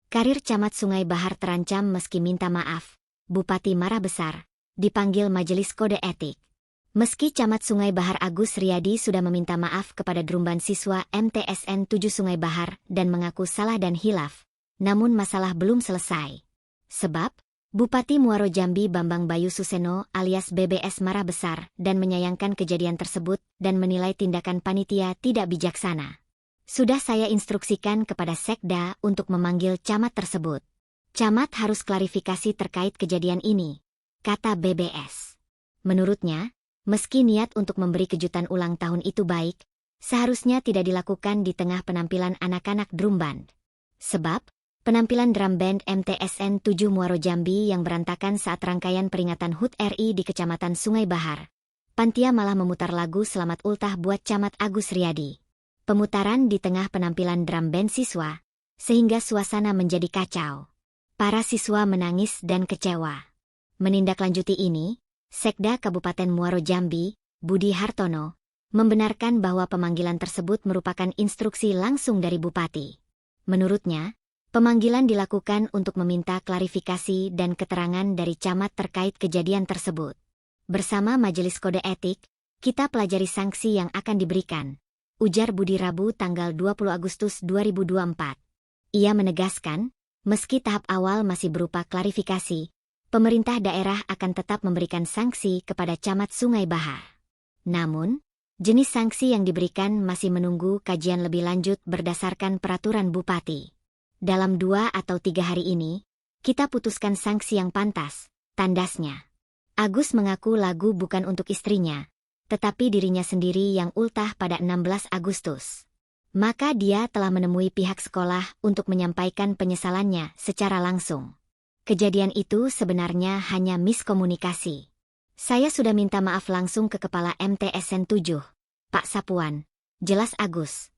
Karir Camat Sungai Bahar terancam meski minta maaf. Bupati marah besar, dipanggil Majelis Kode Etik. Meski Camat Sungai Bahar Agus Riyadi sudah meminta maaf kepada Drumban siswa MTSN 7 Sungai Bahar dan mengaku salah dan hilaf, namun masalah belum selesai. Sebab, Bupati Muaro Jambi Bambang Bayu Suseno alias BBS marah besar dan menyayangkan kejadian tersebut dan menilai tindakan panitia tidak bijaksana. Sudah saya instruksikan kepada Sekda untuk memanggil camat tersebut. Camat harus klarifikasi terkait kejadian ini, kata BBS. Menurutnya, meski niat untuk memberi kejutan ulang tahun itu baik, seharusnya tidak dilakukan di tengah penampilan anak-anak drum band. Sebab, penampilan drum band MTSN 7 Muaro Jambi yang berantakan saat rangkaian peringatan HUT RI di Kecamatan Sungai Bahar. Panitia malah memutar lagu Selamat Ultah buat Camat Agus Riyadi. Pemutaran di tengah penampilan drum band siswa, sehingga suasana menjadi kacau. Para siswa menangis dan kecewa. Menindaklanjuti ini, Sekda Kabupaten Muaro Jambi, Budi Hartono, membenarkan bahwa pemanggilan tersebut merupakan instruksi langsung dari Bupati. Menurutnya, pemanggilan dilakukan untuk meminta klarifikasi dan keterangan dari camat terkait kejadian tersebut. Bersama Majelis Kode Etik, kita pelajari sanksi yang akan diberikan, ujar Budi Rabu tanggal 20 Agustus 2024. Ia menegaskan, meski tahap awal masih berupa klarifikasi, pemerintah daerah akan tetap memberikan sanksi kepada Camat Sungai Bahar. Namun, jenis sanksi yang diberikan masih menunggu kajian lebih lanjut berdasarkan peraturan Bupati. Dalam 2 atau 3 hari ini, kita putuskan sanksi yang pantas, tandasnya. Agus mengaku lagu bukan untuk istrinya, tetapi dirinya sendiri yang ultah pada 16 Agustus. Maka dia telah menemui pihak sekolah untuk menyampaikan penyesalannya secara langsung. Kejadian itu sebenarnya hanya miskomunikasi. Saya sudah minta maaf langsung ke Kepala MTSN 7, Pak Sapuan, jelas Agus.